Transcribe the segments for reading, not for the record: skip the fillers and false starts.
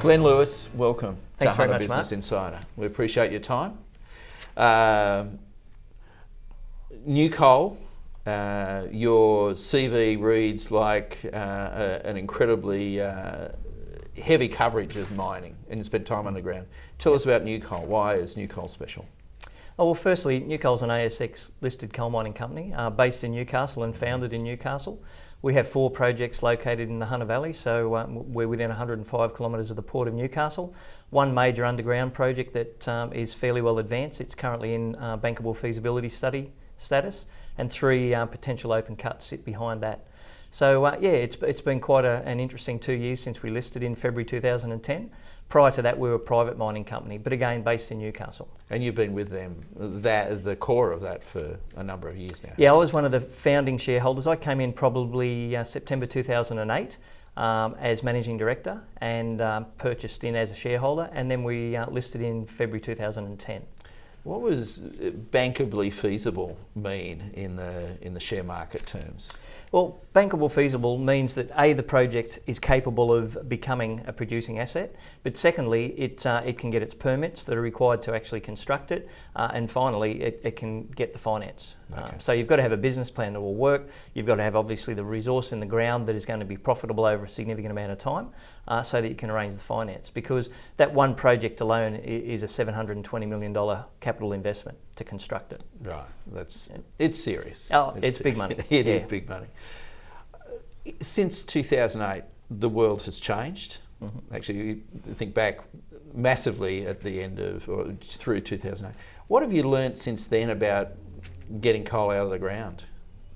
Glenn Lewis, welcome Thanks to very Hunter much, Business Mark. Insider. We appreciate your time. New coal, your CV reads like an incredibly heavy coverage of mining and you spent time underground. Tell us about new coal. Why is new coal special? Oh, well, firstly, New Coal's an ASX listed coal mining company based in Newcastle and founded in Newcastle. We have 4 projects located in the Hunter Valley, so we're within 105 kilometres of the Port of Newcastle. One major underground project that is fairly well advanced. It's currently in bankable feasibility study status, and 3 potential open cuts sit behind that. So yeah, it's been quite an interesting 2 years since we listed in February 2010. Prior to that, we were a private mining company, but again based in Newcastle. And you've been with them, the core of that, for a number of years now. Yeah, I was one of the founding shareholders. I came in probably September 2008 as managing director and purchased in as a shareholder, and then we listed in February 2010. What was bankably feasible mean in the share market terms? Well, bankable feasible means that A, the project is capable of becoming a producing asset, but secondly, it can get its permits that are required to actually construct it, and finally, it can get the finance. Okay. So you've got to have a business plan that will work. You've got to have obviously the resource in the ground that is going to be profitable over a significant amount of time, so that you can arrange the finance, because that one project alone is a $720 million capital investment to construct it. Right, it's serious. Oh, it's big money. It is big money. Since 2008, the world has changed. Mm-hmm. Actually, you think back massively at the end of, or through 2008. What have you learnt since then about getting coal out of the ground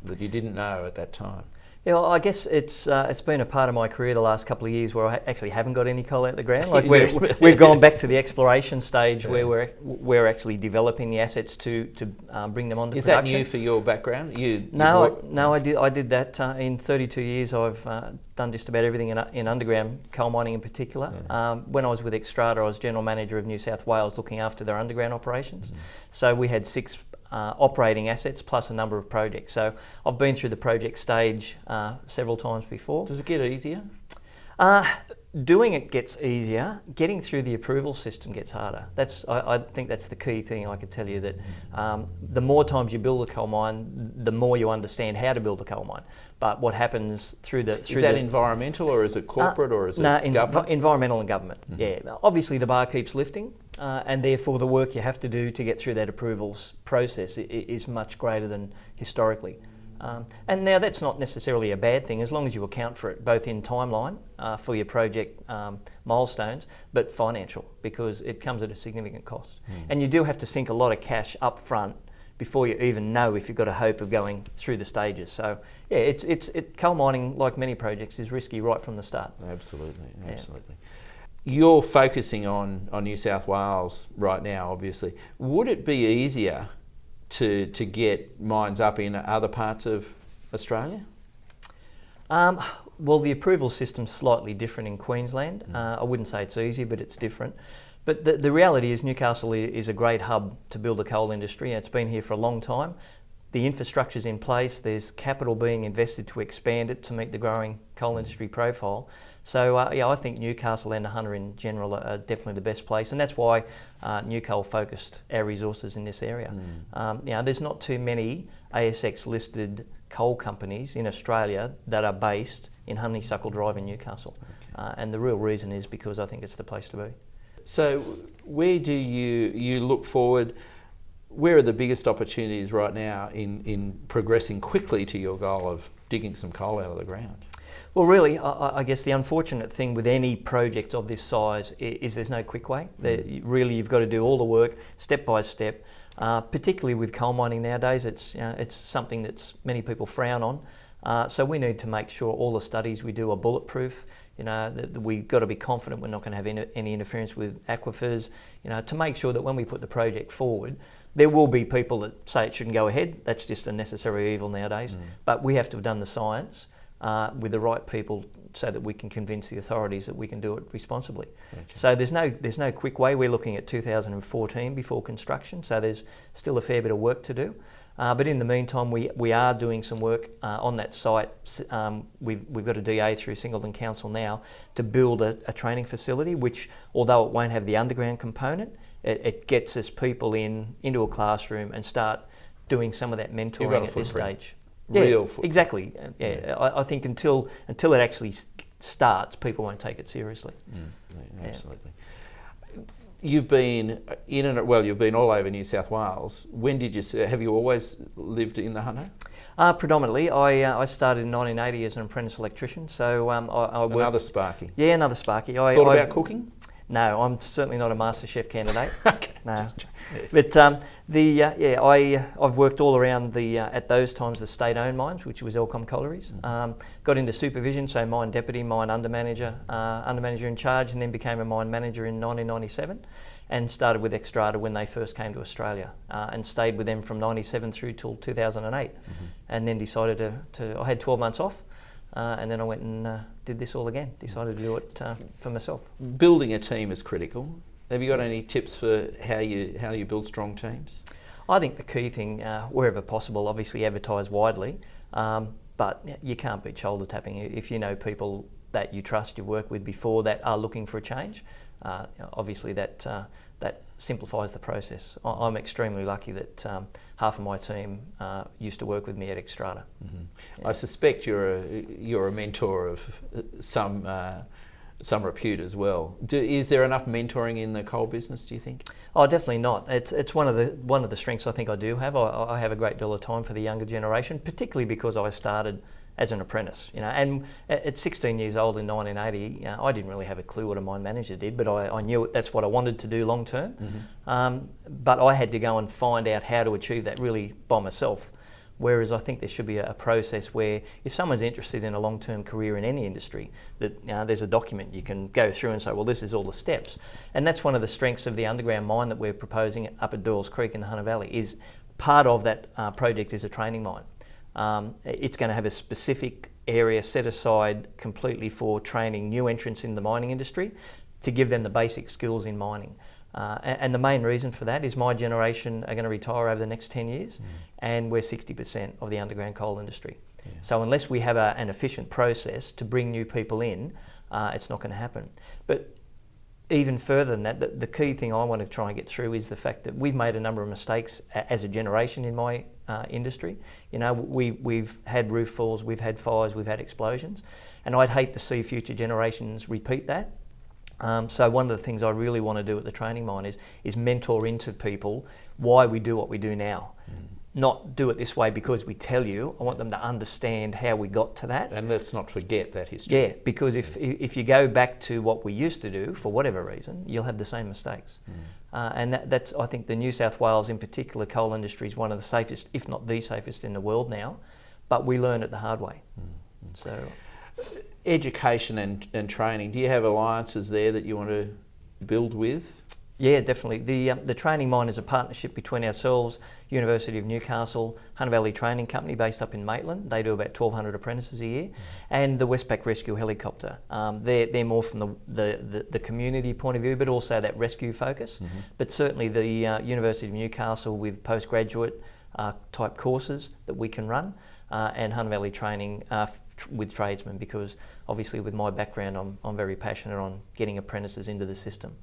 that you didn't know at that time? Yeah, well, I guess it's been a part of my career the last couple of years where I actually haven't got any coal out the ground. Like we've gone back to the exploration stage, yeah, where we're actually developing the assets to bring them onto production. Is that new for your background? No, I did that in 32 years. I've done just about everything in underground coal mining in particular. Yeah. When I was with Xstrata, I was general manager of New South Wales, looking after their underground operations. Mm-hmm. So we had 6 operating assets plus a number of projects. So I've been through the project stage several times before. Does it get easier? Doing it gets easier. Getting through the approval system gets harder. I think that's the key thing I could tell you, that the more times you build a coal mine, the more you understand how to build a coal mine. But what happens through the... Is that environmental, or is it corporate, or is it government? Environmental and government, Mm-hmm. yeah. Obviously the bar keeps lifting, and therefore the work you have to do to get through that approvals process is much greater than historically. And now that's not necessarily a bad thing, as long as you account for it both in timeline for your project milestones, but financial, because it comes at a significant cost. And you do have to sink a lot of cash up front before you even know if you've got a hope of going through the stages. So yeah, coal mining, like many projects, is risky right from the start. Absolutely, absolutely. Yeah. You're focusing on New South Wales right now, obviously. Would it be easier to get mines up in other parts of Australia? Well, the approval system's slightly different in Queensland. I wouldn't say it's easy, but it's different. But the reality is Newcastle is a great hub to build a coal industry. It's been here for a long time. The infrastructure's in place. There's capital being invested to expand it to meet the growing coal industry profile. So yeah, I think Newcastle and the Hunter in general are definitely the best place, and that's why New Coal focused our resources in this area. There's not too many ASX listed coal companies in Australia that are based in Honeysuckle Drive in Newcastle, and the real reason is because I think it's the place to be. So where do you look forward? Where are the biggest opportunities right now in progressing quickly to your goal of digging some coal out of the ground? Well, really, I guess the unfortunate thing with any project of this size is there's no quick way. Really, you've got to do all the work step by step. Particularly with coal mining nowadays, it's something that many people frown on. So we need to make sure all the studies we do are bulletproof. That we've got to be confident we're not going to have any interference with aquifers. To make sure that when we put the project forward, there will be people that say it shouldn't go ahead. That's just a necessary evil nowadays. But we have to have done the science with the right people so that we can convince the authorities that we can do it responsibly. Gotcha. So there's no quick way. We're looking at 2014 before construction, so there's still a fair bit of work to do. But in the meantime, we are doing some work on that site. We've got a DA through Singleton Council now to build a training facility, which, although it won't have the underground component, it gets us people into a classroom and start doing some of that mentoring at this stage. Real footprint. Exactly. I think until it actually starts, people won't take it seriously. Absolutely. You've been you've been all over New South Wales. When did you? Have you always lived in the Hunter? Predominantly, I started in 1980 as an apprentice electrician. So I worked. Another Sparky. Yeah, another Sparky. Thought about cooking? No, I'm certainly not a MasterChef candidate. Okay. No. Yes. But I've worked all around at those times the state-owned mines, which was Elcom Collieries. Got into supervision, so mine deputy, mine under manager in charge, and then became a mine manager in 1997, and started with Xstrata when they first came to Australia, and stayed with them from 97 through till 2008, and then decided I had 12 months off. And then I went and did this all again. Decided to do it for myself. Building a team is critical. Have you got any tips for how you build strong teams? I think the key thing, wherever possible, obviously advertise widely, but you can't beat shoulder tapping. If you know people that you trust, you've worked with before, that are looking for a change, obviously that simplifies the process. I'm extremely lucky that half of my team used to work with me at Xstrata. I suspect you're a mentor of some repute as well. Is there enough mentoring in the coal business, do you think? Oh, definitely not. It's one of the strengths I think I do have. I have a great deal of time for the younger generation, particularly because I started as an apprentice, and at 16 years old in 1980, I didn't really have a clue what a mine manager did, but I knew that's what I wanted to do long term. But I had to go and find out how to achieve that really by myself. Whereas I think there should be a process where if someone's interested in a long-term career in any industry, that there's a document you can go through and say, well, this is all the steps. And that's one of the strengths of the underground mine that we're proposing up at Doyle's Creek in the Hunter Valley, is part of that project is a training mine. It's going to have a specific area set aside completely for training new entrants in the mining industry to give them the basic skills in mining. And the main reason for that is my generation are going to retire over the next 10 years, and we're 60% of the underground coal industry. So unless we have an efficient process to bring new people in, it's not going to happen. But even further than that, the key thing I want to try and get through is the fact that we've made a number of mistakes as a generation in my industry. We've had roof falls, we've had fires, we've had explosions, and I'd hate to see future generations repeat that. So one of the things I really want to do at the training mine is mentor into people why we do what we do now. Not do it this way because we tell you. I want them to understand how we got to that. And let's not forget that history. Yeah, because if you go back to what we used to do, for whatever reason, you'll have the same mistakes. And that's, I think the New South Wales in particular coal industry is one of the safest, if not the safest in the world now, but we learn it the hard way. So, education and training, do you have alliances there that you want to build with? Yeah, definitely. The training mine is a partnership between ourselves, University of Newcastle, Hunter Valley Training Company based up in Maitland. They do about 1,200 apprentices a year, and the Westpac Rescue Helicopter. They're more from the community point of view, but also that rescue focus. But certainly the University of Newcastle with postgraduate type courses that we can run, and Hunter Valley Training with tradesmen, because obviously with my background I'm very passionate on getting apprentices into the system.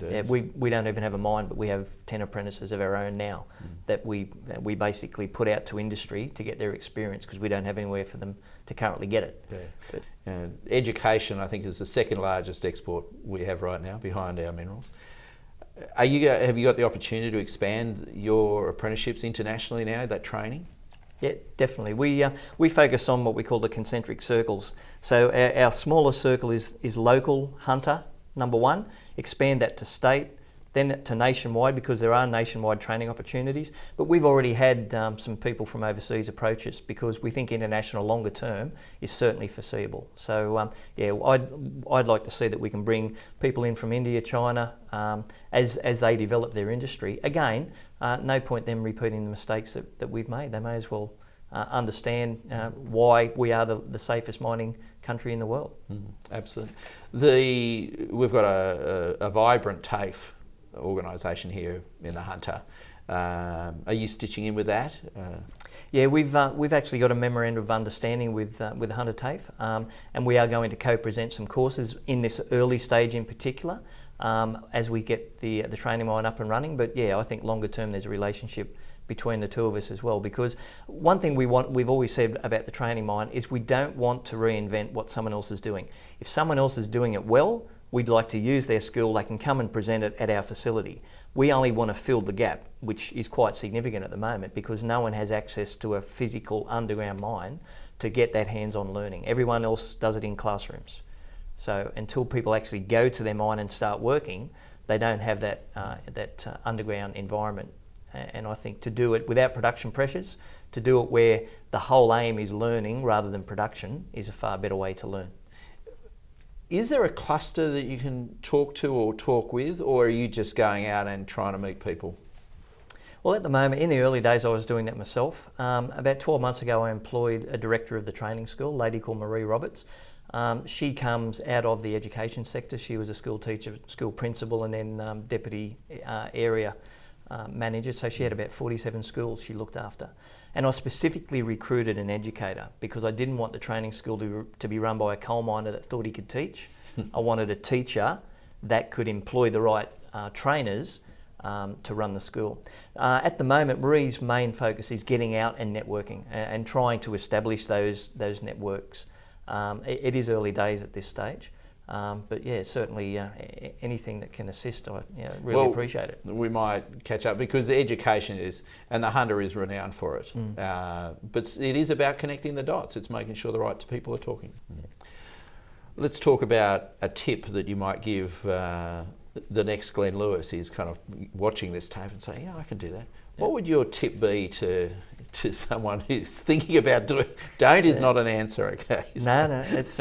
Yeah, we don't even have a mine, but we have 10 apprentices of our own now that we basically put out to industry to get their experience, because we don't have anywhere for them to currently get it. Education, I think, is the second largest export we have right now behind our minerals. Have you got the opportunity to expand your apprenticeships internationally now, that training? Yeah, definitely. We focus on what we call the concentric circles. So our smallest circle is local hunter, number one. Expand that to state, then to nationwide, because there are nationwide training opportunities. But we've already had some people from overseas approach us, because we think international longer term is certainly foreseeable. So yeah, I'd like to see that we can bring people in from India, China, as they develop their industry. Again, no point them repeating the mistakes that we've made. They may as well understand why we are the safest mining country in the world. Absolutely. We've got a vibrant TAFE organisation here in the Hunter. Are you stitching in with that? Yeah, we've actually got a memorandum of understanding with Hunter TAFE, and we are going to co-present some courses in this early stage in particular, as we get the training mine up and running. But yeah, I think longer term there's a relationship between the two of us as well, because one thing we've always said about the training mine is we don't want to reinvent what someone else is doing. If someone else is doing it well, we'd like to use their skill. They can come and present it at our facility. We only want to fill the gap, which is quite significant at the moment, because no one has access to a physical underground mine to get that hands-on learning. Everyone else does it in classrooms. So until people actually go to their mine and start working, they don't have that underground environment. And I think to do it without production pressures, to do it where the whole aim is learning rather than production, is a far better way to learn. Is there a cluster that you can talk to or talk with, or are you just going out and trying to meet people? Well, at the moment, in the early days I was doing that myself. About 12 months ago I employed a director of the training school, a lady called Marie Roberts. She comes out of the education sector. She was a school teacher, school principal, and then deputy area manager. So she had about 47 schools she looked after. And I specifically recruited an educator because I didn't want the training school to be run by a coal miner that thought he could teach. I wanted a teacher that could employ the right trainers to run the school. At the moment, Marie's main focus is getting out and networking and trying to establish those networks. It is early days at this stage. But yeah, certainly anything that can assist, I really appreciate it. We might catch up because the education is, and the Hunter is renowned for it. But it is about connecting the dots. It's making sure the right people are talking. Let's talk about a tip that you might give the next Glenn Lewis. He's kind of watching this tape and saying, yeah, I can do that. What would your tip be to someone who's thinking about doing? Don't is not an answer, okay? No, it's.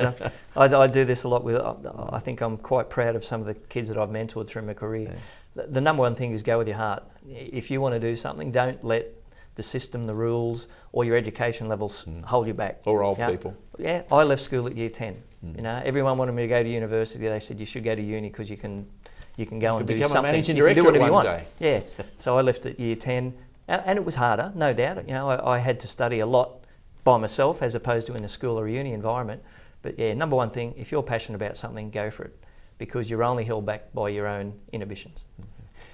I do this a lot with. I think I'm quite proud of some of the kids that I've mentored through my career. Yeah. The number one thing is go with your heart. If you want to do something, don't let the system, the rules, or your education levels hold you back. Or old people. Yeah, I left school at year 10. You know, everyone wanted me to go to university. They said you should go to uni because you can go and do something. Become a managing you can do director whatever you want. day. Yeah. So I left at year 10. And it was harder, no doubt. You know, I had to study a lot by myself as opposed to in a school or a uni environment. But yeah, number one thing, if you're passionate about something, go for it, because you're only held back by your own inhibitions.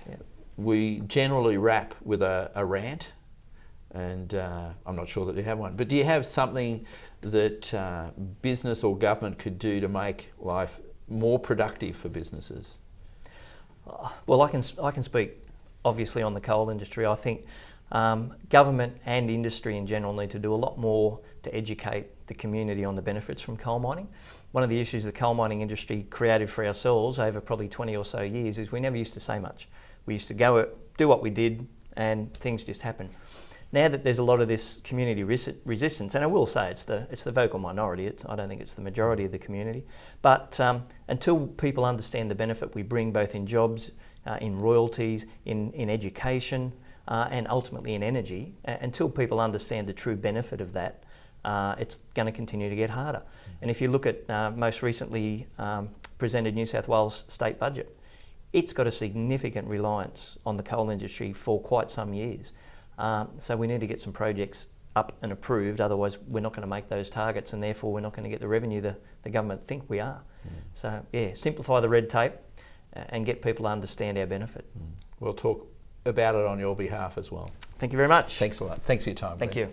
Yeah. We generally wrap with a rant, and I'm not sure that you have one, but do you have something that business or government could do to make life more productive for businesses? Well, I can speak obviously on the coal industry. I think government and industry in general need to do a lot more to educate the community on the benefits from coal mining. One of the issues the coal mining industry created for ourselves over probably 20 or so years is we never used to say much. We used to go do what we did and things just happened. Now that there's a lot of this community resistance, and I will say it's the vocal minority, I don't think it's the majority of the community, but until people understand the benefit we bring both in jobs, in royalties, in education, and ultimately in energy, until people understand the true benefit of that, it's going to continue to get harder. And if you look at most recently presented New South Wales state budget, it's got a significant reliance on the coal industry for quite some years. So we need to get some projects up and approved, otherwise we're not going to make those targets, and therefore we're not going to get the revenue the government think we are. So yeah, simplify the red tape and get people to understand our benefit. We'll talk about it on your behalf as well. Thank you very much. Thanks a lot. Thanks for your time. Thank you.